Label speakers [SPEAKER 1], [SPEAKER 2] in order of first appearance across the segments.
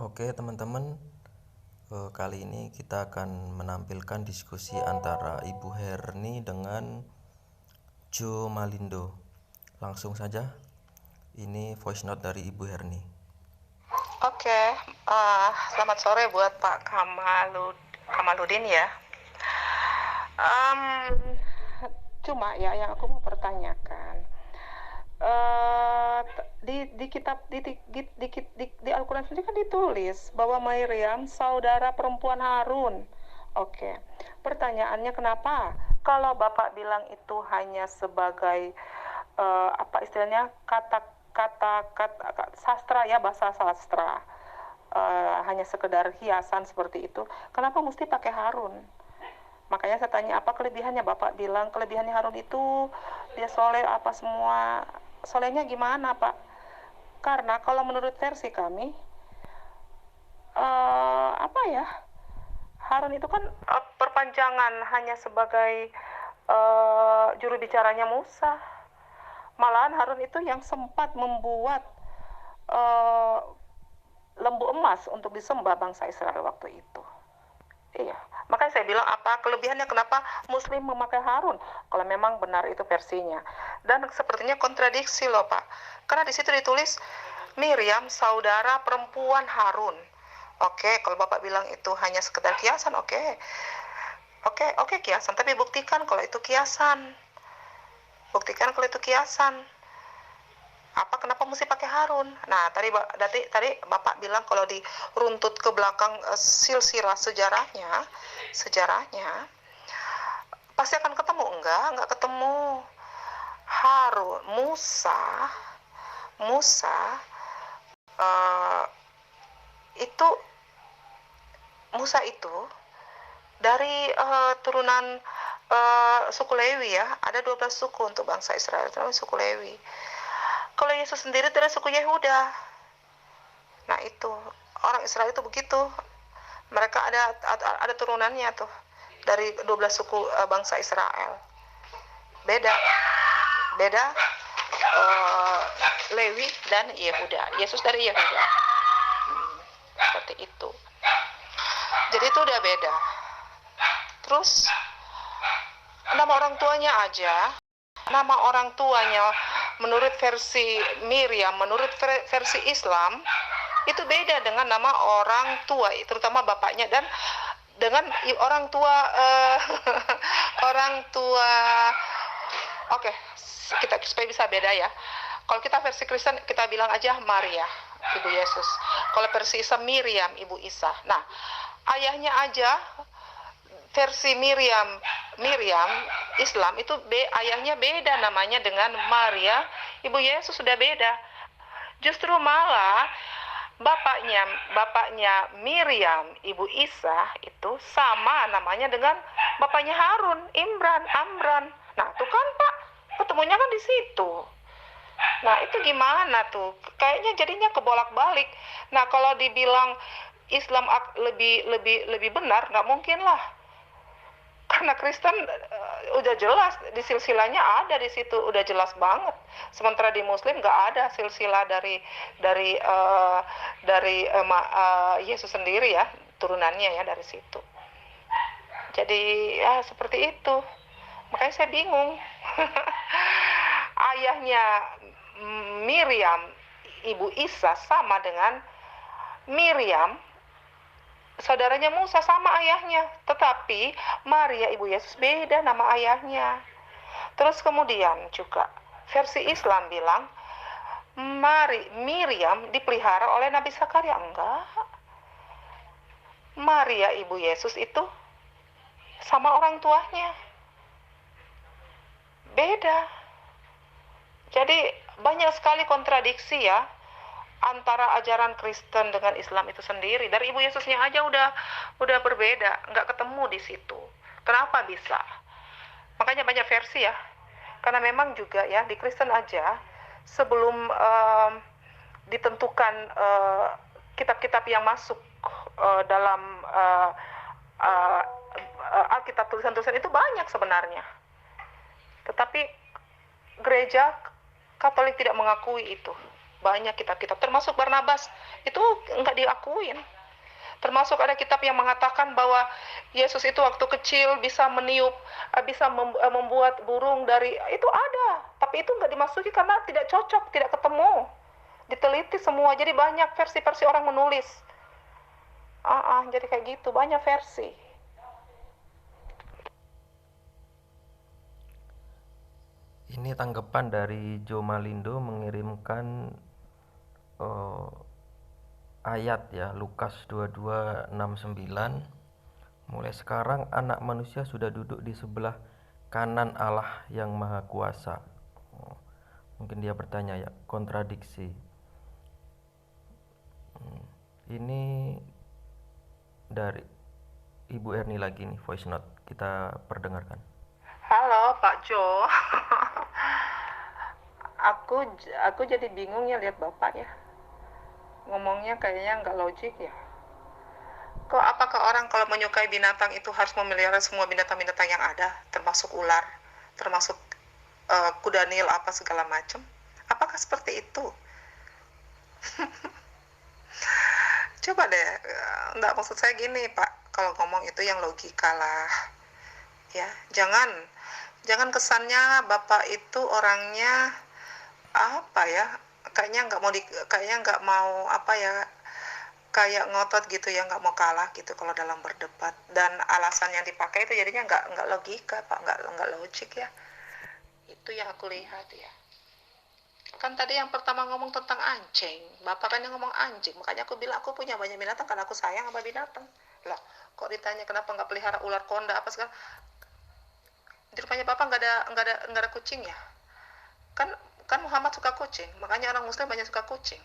[SPEAKER 1] Oke teman-teman, kali ini kita akan menampilkan diskusi antara Ibu Herni dengan Joe Malindo. Langsung saja, ini voice note dari Ibu Herni.
[SPEAKER 2] Oke, selamat sore buat Pak Kamaludin ya. Cuma ya yang aku mau pertanyakan, di kitab di Al-Quran sendiri kan ditulis bahwa Maryam saudara perempuan Harun. Oke, pertanyaannya kenapa kalau Bapak bilang itu hanya sebagai apa istilahnya kata sastra ya, bahasa sastra, hanya sekedar hiasan seperti itu, kenapa mesti pakai Harun? Makanya saya tanya apa kelebihannya. Bapak bilang kelebihannya Harun itu dia soleh apa semua. Solehnya gimana Pak? Karena kalau menurut versi kami, apa ya, Harun itu kan perpanjangan hanya sebagai juru bicaranya Musa. Malahan Harun itu yang sempat membuat lembu emas untuk disembah bangsa Israel waktu itu. Iya, makanya saya bilang apa kelebihannya, kenapa Muslim memakai Harun kalau memang benar itu versinya. Dan sepertinya kontradiksi loh Pak, karena di situ ditulis Miriam saudara perempuan Harun. Oke, kalau Bapak bilang itu hanya sekedar kiasan, oke kiasan, tapi buktikan kalau itu kiasan. Buktikan kalau itu kiasan. Apa kenapa mesti pakai Harun? Nah, tadi Bapak bilang kalau diruntut ke belakang silsilah sejarahnya pasti akan ketemu. Enggak ketemu. Harun, Musa itu Musa itu dari turunan suku Lewi ya. Ada 12 suku untuk bangsa Israel, itu namanya suku Lewi. Kalau Yesus sendiri dari suku Yehuda. Nah itu, orang Israel itu begitu. Mereka ada turunannya tuh dari 12 suku bangsa Israel. Beda Lewi dan Yehuda. Yesus dari Yehuda. Seperti itu. Jadi itu udah beda. Terus nama orang tuanya menurut versi Miriam, menurut versi Islam itu beda dengan nama orang tua, terutama bapaknya, dan dengan orang tua Oke, kita supaya bisa beda ya. Kalau kita versi Kristen kita bilang aja Maria, ibu Yesus. Kalau versi Islam Miriam, ibu Isa. Nah, ayahnya aja versi Miriam Islam itu ayahnya beda namanya dengan Maria, ibu Yesus sudah beda. Justru malah bapaknya Miriam, ibu Isa itu sama namanya dengan bapaknya Harun, Amran. Nah, tuh kan Pak, ketemunya kan di situ. Nah, itu gimana tuh? Kayaknya jadinya kebolak-balik. Nah, kalau dibilang Islam lebih benar, nggak mungkin lah. Karena Kristen udah jelas di silsilahnya ada di situ, udah jelas banget. Sementara di Muslim nggak ada silsilah dari Yesus sendiri ya, turunannya ya dari situ. Jadi ya seperti itu. Makanya saya bingung. Ayahnya Miriam, ibu Isa sama dengan Miriam, saudaranya Musa sama ayahnya, tetapi Maria ibu Yesus beda nama ayahnya. Terus kemudian juga versi Islam bilang Miriam dipelihara oleh Nabi Zakaria. Enggak, Maria ibu Yesus itu sama orang tuanya beda. Jadi banyak sekali kontradiksi ya antara ajaran Kristen dengan Islam itu sendiri. Dari ibu Yesusnya aja udah berbeda, nggak ketemu di situ. Kenapa bisa? Makanya banyak versi ya. Karena memang juga ya di Kristen aja sebelum ditentukan kitab-kitab yang masuk dalam Alkitab, tulisan-tulisan itu banyak sebenarnya. Tetapi gereja Katolik tidak mengakui itu. banyak kitab-kitab, termasuk Barnabas itu nggak diakuin. Termasuk ada kitab yang mengatakan bahwa Yesus itu waktu kecil bisa meniup, bisa membuat burung dari, itu ada. Tapi itu nggak dimasuki karena tidak cocok, tidak ketemu. Diteliti semua, jadi banyak versi-versi orang menulis. Jadi kayak gitu, banyak versi.
[SPEAKER 1] Ini tanggapan dari Joe Malindo mengirimkan ayat ya, Lukas 22:69. Mulai sekarang anak manusia sudah duduk di sebelah kanan Allah yang maha kuasa. Mungkin dia bertanya ya, kontradiksi. Ini dari Ibu Erni lagi nih, voice note, kita perdengarkan.
[SPEAKER 2] Halo Pak Jo. aku jadi bingung ya lihat Bapak ya. Ngomongnya kayaknya nggak logik ya. Kok apakah orang kalau menyukai binatang itu harus memelihara semua binatang-binatang yang ada, termasuk ular, termasuk kuda nil apa segala macam? Apakah seperti itu? Coba deh, nggak, maksud saya gini Pak, kalau ngomong itu yang logika lah. Ya, jangan kesannya Bapak itu orangnya apa ya? Kayaknya nggak mau apa ya? Kayak ngotot gitu ya, nggak mau kalah gitu kalau dalam berdebat, dan alasan yang dipakai itu jadinya nggak logika Pak, nggak logik ya. Itu yang aku lihat ya. Kan tadi yang pertama ngomong tentang anjing, Bapak kan yang ngomong anjing, makanya aku bilang aku punya banyak binatang karena aku sayang sama binatang. Loh, kok ditanya kenapa nggak pelihara ular konda apa segala? Di rumahnya Bapak nggak ada kucing ya? Kan Muhammad suka kucing, makanya orang Muslim banyak suka kucing.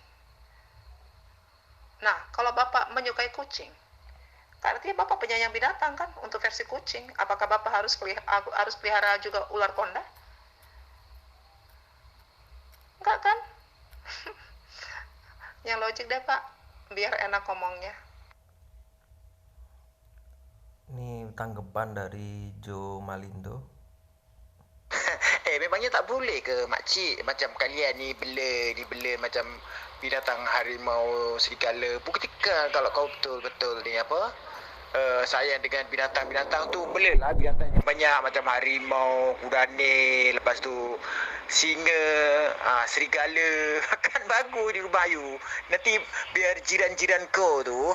[SPEAKER 2] Nah, kalau Bapak menyukai kucing, artinya Bapak penyayang binatang kan untuk versi kucing. Apakah Bapak harus pelihara juga ular konda? Enggak kan? Yang logik deh Pak, biar enak ngomongnya.
[SPEAKER 1] Ini tanggapan dari Joe Malindo.
[SPEAKER 3] Memangnya tak boleh ke makcik macam kalian ni bela macam binatang harimau serigala. Buktikan kalau kau betul-betul ni apa sayang dengan binatang-binatang tu, belalah binatang yang banyak macam harimau, kuda nil, lepas tu singa, serigala. Kan bagus di rumah you. Nanti biar jiran-jiran kau tu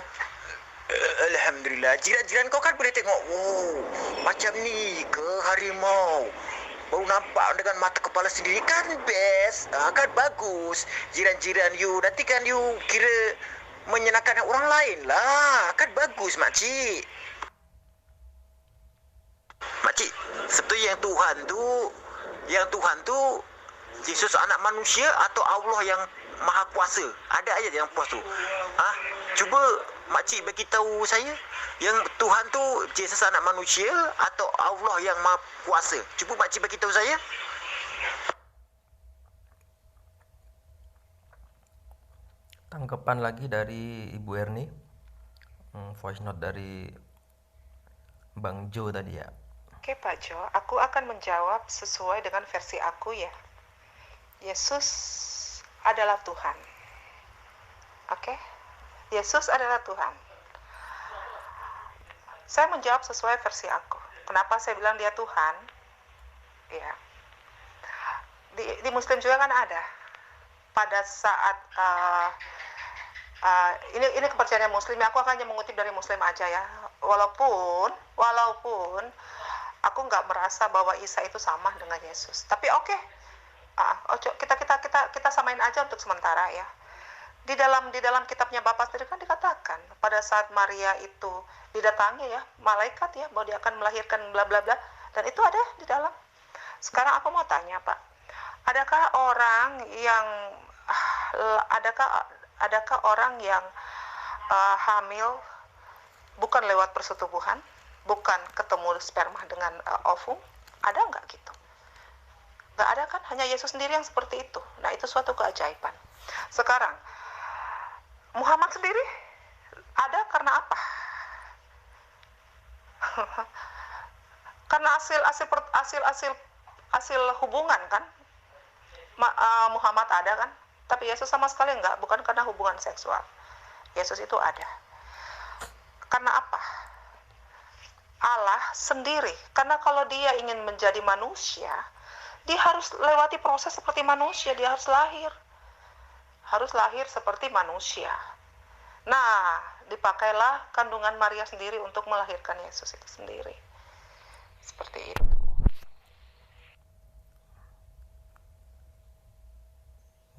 [SPEAKER 3] Alhamdulillah, jiran-jiran kau kan boleh tengok, oh macam ni ke harimau, baru nampak dengan mata kepala sendiri, kan best, kan bagus. Jiran-jiran you nanti kan you kira menyenangkan orang lain lah, kan bagus makcik. Makcik, sebetulnya yang Tuhan tu Yesus anak manusia atau Allah yang maha kuasa? Ada ayat yang puas tu. Cuba makcik bagi tahu saya, yang Tuhan tu Yesus anak manusia atau Allah yang maha kuasa? Cuba makcik bagi tahu saya.
[SPEAKER 1] Tanggapan lagi dari Ibu Erni, voice note dari Bang Jo tadi ya.
[SPEAKER 2] Oke Pak Jo, aku akan menjawab sesuai dengan versi aku ya. Yesus adalah Tuhan. Oke? Yesus adalah Tuhan. Saya menjawab sesuai versi aku. Kenapa saya bilang dia Tuhan? Ya. Di Muslim juga kan ada. Pada saat ini kepercayaan Muslim, aku akan hanya mengutip dari Muslim aja ya. Walaupun aku nggak merasa bahwa Isa itu sama dengan Yesus. Tapi oke. Kita samain aja untuk sementara ya. Di dalam kitabnya Bapak sendiri kan dikatakan pada saat Maria itu didatangi ya malaikat ya bahwa dia akan melahirkan bla bla bla, dan itu ada di dalam. Sekarang aku mau tanya Pak, adakah orang yang hamil bukan lewat persetubuhan, bukan ketemu sperma dengan ovum? Ada nggak gitu? Nggak ada kan? Hanya Yesus sendiri yang seperti itu. Nah, itu suatu keajaiban. Sekarang Muhammad sendiri ada karena apa? Karena hasil hubungan kan. Muhammad ada kan? Tapi Yesus sama sekali enggak, bukan karena hubungan seksual. Yesus itu ada. Karena apa? Allah sendiri. Karena kalau dia ingin menjadi manusia, dia harus lewati proses seperti manusia, dia harus lahir. Harus lahir seperti manusia. Nah, dipakailah kandungan Maria sendiri untuk melahirkan Yesus itu sendiri. Seperti itu.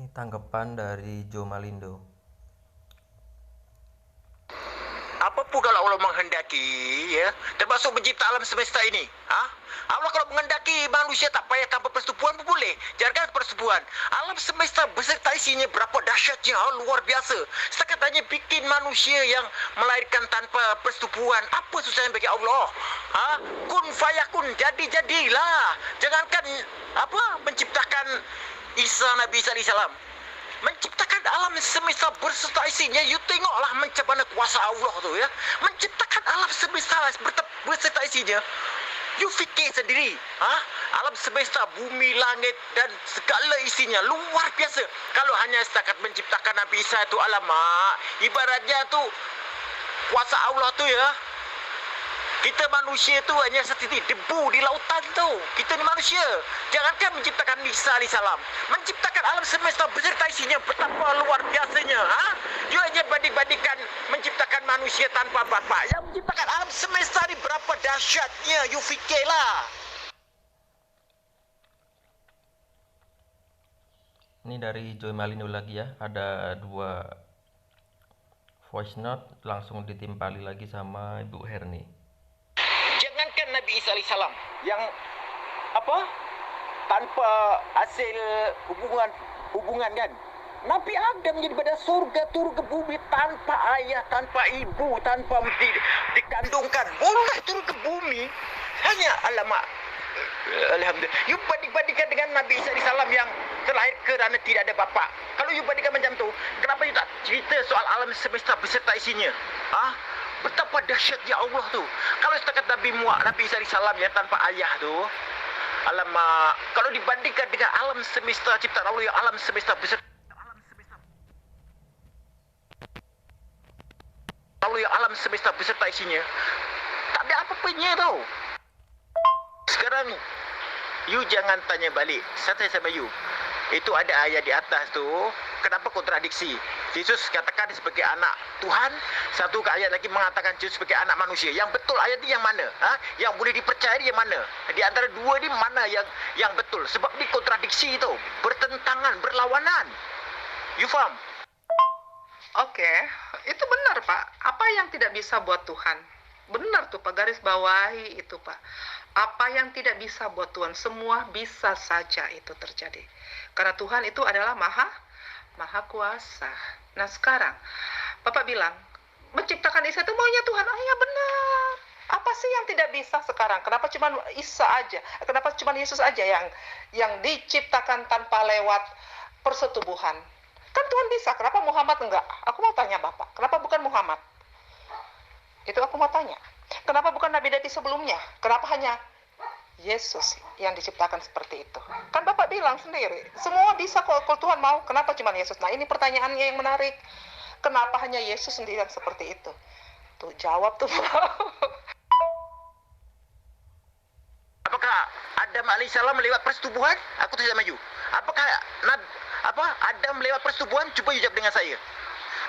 [SPEAKER 1] Ini tanggapan dari Joe Malindo.
[SPEAKER 3] Apapun kalau Allah menghendaki, ya, termasuk mencipta alam semesta ini, Allah kalau menghendaki manusia tak payah tanpa persetubuhan pun boleh. Jangan persetubuhan. Alam semesta beserta isinya berapa dahsyatnya, luar biasa. Setakat hanya bikin manusia yang melahirkan tanpa persetubuhan, apa susahnya bagi Allah? Kun fayakun, jadi-jadilah. Jangankan menciptakan Nabi Isa alaihissalam. Menciptakan alam semesta berserta isinya, you tengoklah macam mana kuasa Allah tu, ya. Menciptakan alam semesta berserta isinya. You fikir sendiri, alam semesta, bumi, langit dan segala isinya luar biasa. Kalau hanya setakat menciptakan Nabi Isa itu, alamak, ibaratnya tu kuasa Allah tu, ya. Kita manusia tu hanya setitik debu di lautan tu. Kita ni manusia. Jangankan menciptakan Isa alaihissalam, menciptakan alam semesta beserta isinya betapa luar biasanya. Dia hanya banding-bandingkan menciptakan manusia tanpa bapa. Yang menciptakan alam semesta ni berapa dahsyatnya. You fikirlah.
[SPEAKER 1] Ini dari Joy Malindo lagi ya. Ada 2 voice note langsung ditimpali lagi sama Ibu Herni.
[SPEAKER 3] Jangankan Nabi Isa alaihissalam yang tanpa hasil hubungan kan. Nabi Adam daripada surga turun ke bumi tanpa ayah, tanpa ibu, tanpa dikandungkan. Boleh turun ke bumi. Hanya alamak. Alhamdulillah. You banding-bandingkan dengan Nabi Isa alaihissalam yang terlahir kerana tidak ada bapa. Kalau you bandingkan macam tu, kenapa you tak cerita soal alam semesta beserta isinya? Betapa dahsyatnya Allah tu. Kalau setakat Nabi Isa alaihissalam ya tanpa ayah tu, alamak, kalau dibandingkan dengan alam semesta ciptaan Allah yang alam semesta beserta isinya, tak ada apa-apanya tau. Sekarang you jangan tanya balik, santai sama you. Itu ada ayat di atas tu, kenapa kontradiksi? Yesus katakan sebagai anak Tuhan, satu ayat lagi mengatakan Yesus sebagai anak manusia. Yang betul ayat ini yang mana? Yang boleh dipercayai yang mana? Di antara dua ini mana yang betul? Sebab ini kontradiksi itu, bertentangan, berlawanan. You faham?
[SPEAKER 2] Oke, itu benar Pak. Apa yang tidak bisa buat Tuhan? Benar tuh Pak, garis bawahi itu Pak. Apa yang tidak bisa buat Tuhan, semua bisa saja itu terjadi. Karena Tuhan itu adalah maha kuasa. Nah sekarang, Bapak bilang, menciptakan Isa itu maunya Tuhan. Ya benar. Apa sih yang tidak bisa sekarang? Kenapa cuma Isa aja? Kenapa cuma Yesus aja yang diciptakan tanpa lewat persetubuhan? Kan Tuhan bisa, kenapa Muhammad enggak? Aku mau tanya Bapak, kenapa bukan Muhammad? Itu aku mau tanya. Kenapa bukan nabi-nabi sebelumnya? Kenapa hanya Yesus yang diciptakan seperti itu? Kan Bapak bilang sendiri, semua bisa kalau Tuhan mau. Kenapa cuma Yesus? Nah ini pertanyaannya yang menarik. Kenapa hanya Yesus sendiri yang seperti itu? Tuh jawab tuh.
[SPEAKER 3] Apakah Adam alaihissalam lewat persetubuhan? Aku tanya sama you. Apakah Adam lewat persetubuhan? Cuba you jawab dengan saya.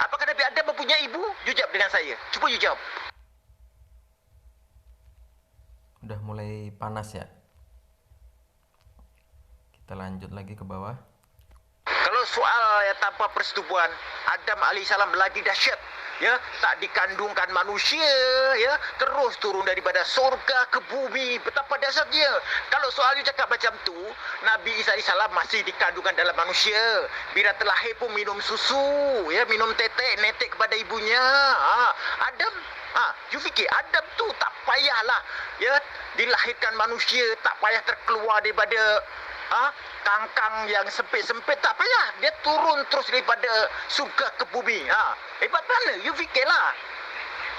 [SPEAKER 3] Apakah Nabi Adam mempunyai ibu? You jawab dengan saya. Cuba you jawab.
[SPEAKER 1] Udah mulai panas ya. Kita lanjut lagi ke bawah.
[SPEAKER 3] Kalau soal tanpa persetubuhan, Adam alaihissalam lagi dahsyat. Ya, tak dikandungkan manusia, ya, terus turun daripada surga ke bumi, betapa dahsyatnya. Kalau soal you cakap macam tu, Nabi Isa alaihissalam masih dikandungkan dalam manusia. Bila terlahir pun minum susu, ya, minum netek kepada ibunya. Adam, you fikir Adam tu tak payahlah, ya, dilahirkan manusia, tak payah terkeluar daripada kangkang yang sempit-sempit, tak payah. Dia turun terus daripada surga ke bumi. Hebat mana? You fikirlah.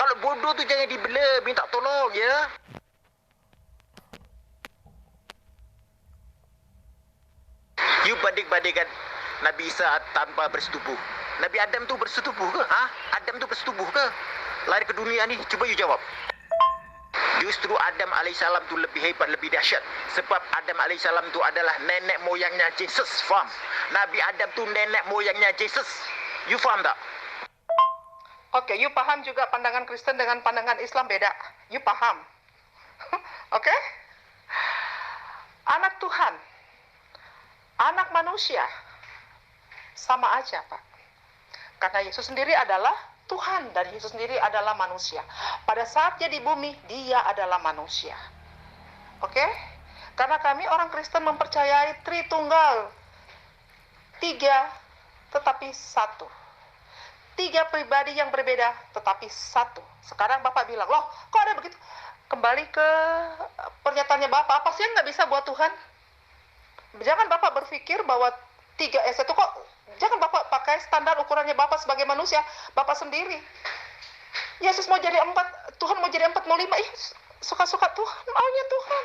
[SPEAKER 3] Kalau bodoh tu jangan dibela, minta tolong, ya. You banding-bandingkan Nabi Isa tanpa bersetubuh? Nabi Adam tu bersetubuh ke? Adam tu bersetubuh ke? Lari ke dunia ni, cuba you jawab. Justru Adam alaihissalam tu lebih hebat, lebih dahsyat. Sebab Adam alaihissalam tu adalah nenek moyangnya Jesus. Faham? Nabi Adam tu nenek moyangnya Jesus. You faham tak?
[SPEAKER 2] Oke, you paham juga pandangan Kristen dengan pandangan Islam beda. You paham? Oke? Anak Tuhan, anak manusia, sama aja, Pak. Karena Yesus sendiri adalah Tuhan dan Yesus sendiri adalah manusia. Pada saat dia di bumi, dia adalah manusia. Oke? Karena kami orang Kristen mempercayai Tritunggal. 3 tetapi 1. 3 pribadi yang berbeda tetapi 1. Sekarang Bapak bilang, loh kok ada begitu? Kembali ke pernyataannya Bapak, apa sih yang nggak bisa buat Tuhan? Jangan Bapak berpikir bahwa 3S itu kok, jangan Bapak pakai standar ukurannya Bapak sebagai manusia, Bapak sendiri. Yesus mau jadi 4, Tuhan mau jadi 4, mau 5, suka-suka Tuhan, maunya Tuhan.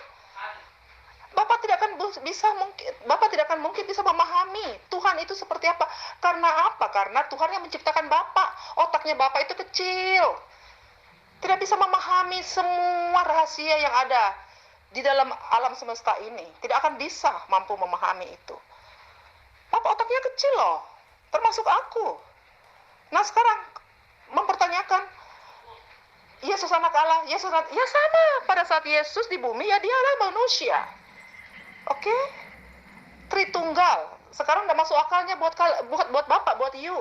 [SPEAKER 2] Bapak tidak akan mungkin bisa memahami Tuhan itu seperti apa. Karena apa? Karena Tuhan yang menciptakan Bapak. Otaknya Bapak itu kecil. Tidak bisa memahami semua rahasia yang ada di dalam alam semesta ini. Tidak akan bisa mampu memahami itu. Bapak otaknya kecil loh, termasuk aku. Nah sekarang mempertanyakan, Yesus anak Allah, ya sama. Pada saat Yesus di bumi, ya dia adalah manusia. Oke? Tritunggal. Sekarang udah masuk akalnya buat Bapak, buat you.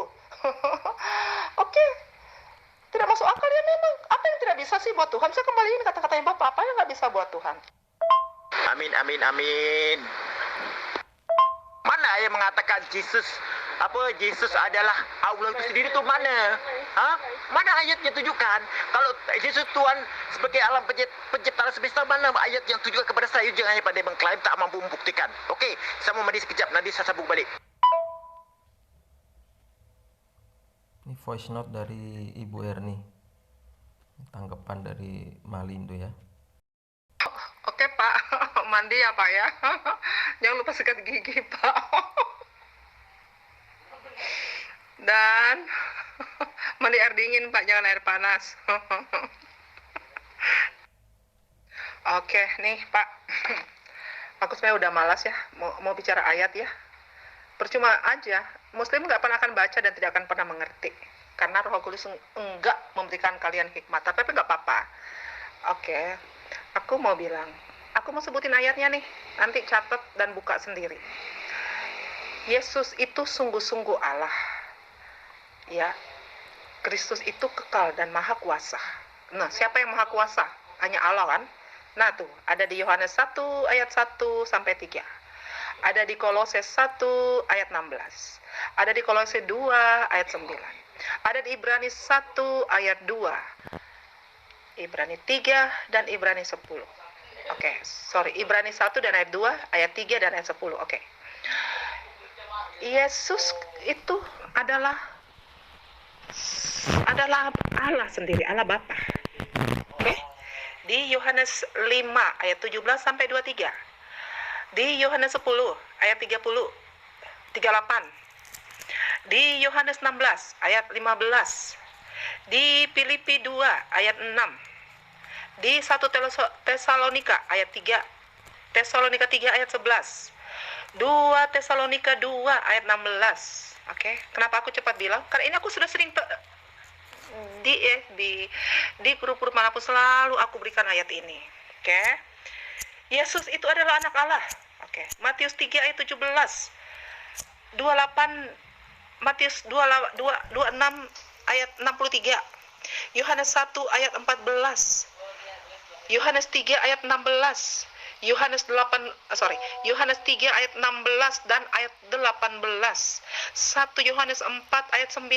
[SPEAKER 2] Oke? Tidak masuk akal ya memang. Apa yang tidak bisa sih buat Tuhan? Saya kembaliin kata-katanya Bapak, apa yang nggak bisa buat Tuhan?
[SPEAKER 3] Amin, amin, amin. Mana yang mengatakan Yesus adalah Allah itu sendiri tu mana? Mana ayatnya tunjukkan? Kalau Yesus Tuhan sebagai alam pencipta semesta, mana ayat yang tunjukkan kepada saya? Jangan hanya pada mengklaim tak mampu membuktikan. Okey, saya mau mandi sekejap, nanti saya sambung balik.
[SPEAKER 1] Ini voice note dari Ibu Erni, tanggapan dari Malindo ya.
[SPEAKER 2] Oke Pak, mandi ya Pak ya. Jangan lupa sikat gigi Pak. Dan mandi air dingin Pak, jangan air panas. Oke nih Pak, aku sebenarnya udah malas ya mau bicara ayat ya. Percuma aja, Muslim nggak pernah akan baca dan tidak akan pernah mengerti. Karena Roh Kudus enggak memberikan kalian hikmat, tapi nggak apa-apa. Oke, aku mau sebutin ayatnya nih, nanti catat dan buka sendiri. Yesus itu sungguh-sungguh Allah. Ya, Kristus itu kekal dan maha kuasa. Nah, siapa yang maha kuasa? Hanya Allah kan? Nah tuh, ada di Yohanes 1 ayat 1 sampai 3. Ada di Kolose 1 ayat 16. Ada di Kolose 2 ayat 9. Ada di Ibrani 1 ayat 2. Ibrani 3 dan Ibrani 10. Ibrani 1 dan ayat 2, ayat 3 dan ayat 10. Yesus itu adalah Allah sendiri, Allah Bapa. Di Yohanes 5 ayat 17 sampai 23. Di Yohanes 10 ayat 38. Di Yohanes 16 ayat 15. Di Filipi 2 ayat 6. Di 1 Tesalonika ayat 3. Tesalonika 3 ayat 11. 2 Tesalonika 2 ayat 16. Kenapa aku cepat bilang? Karena ini aku sudah sering di grup-grup manapun selalu aku berikan ayat ini. Yesus itu adalah anak Allah. Matius 3 ayat 17. 28 Matius 26 ayat 63. Yohanes 1 ayat 14. Yohanes 3 ayat 16. Yohanes 3 ayat 16 dan ayat 18. 1 Yohanes 4 ayat 9.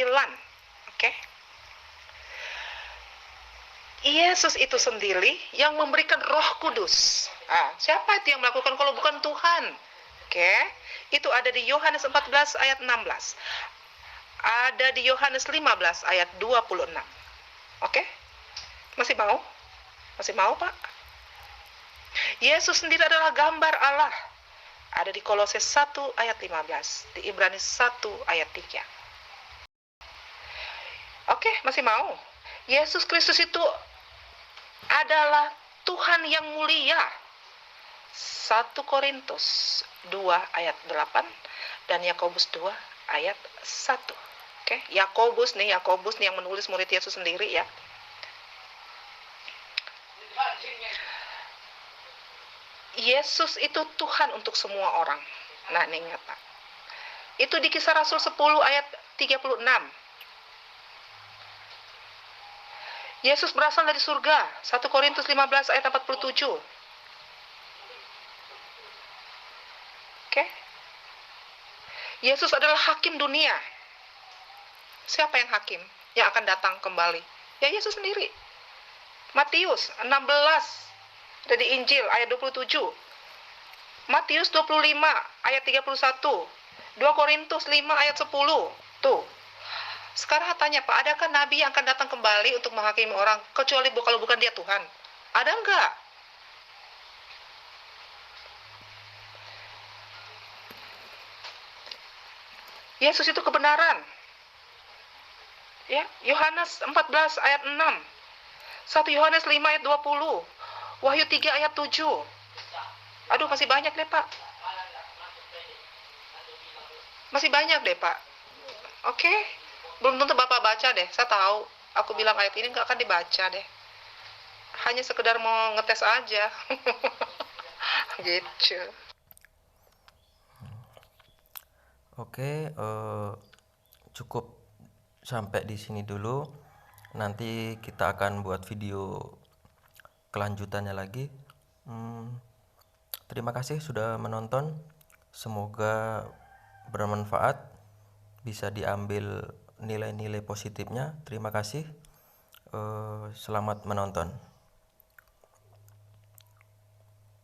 [SPEAKER 2] Yesus itu sendiri yang memberikan Roh Kudus. Siapa itu yang melakukan kalau bukan Tuhan? Itu ada di Yohanes 14 ayat 16. Ada di Yohanes 15 ayat 26. Masih mau? Masih mau, Pak? Yesus sendiri adalah gambar Allah. Ada di Kolose 1 ayat 15, di Ibrani 1 ayat 3. Oke, masih mau? Yesus Kristus itu adalah Tuhan yang mulia. 1 Korintus 2 ayat 8 dan Yakobus 2 ayat 1. Oke, Yakobus nih yang menulis murid Yesus sendiri ya. Yesus itu Tuhan untuk semua orang. Nah, ini ingat Pak. Itu di Kisah Rasul 10 ayat 36. Yesus berasal dari surga. 1 Korintus 15 ayat 47. Oke. Yesus adalah hakim dunia. Siapa yang hakim? Yang akan datang kembali? Ya Yesus sendiri. Matius 16 dari Injil ayat 27. Matius 25 ayat 31. 2 Korintus 5 ayat 10. Tuh. Sekarang tanya Pak, adakah nabi yang akan datang kembali untuk menghakimi orang kecuali kalau bukan dia Tuhan? Ada enggak? Yesus itu kebenaran. Ya, Yohanes 14 ayat 6. 1 Yohanes 5 ayat 20. Wahyu 3 ayat 7. Aduh, masih banyak deh, Pak. Masih banyak deh, Pak. Oke. Belum tentu Bapak baca deh. Saya tahu. Aku bilang ayat ini nggak akan dibaca deh. Hanya sekedar mau ngetes aja. Gitu.
[SPEAKER 1] Oke, cukup sampai di sini dulu. Nanti kita akan buat video kelanjutannya lagi. Terima kasih sudah menonton. Semoga bermanfaat, bisa diambil nilai-nilai positifnya. Terima kasih. Selamat menonton.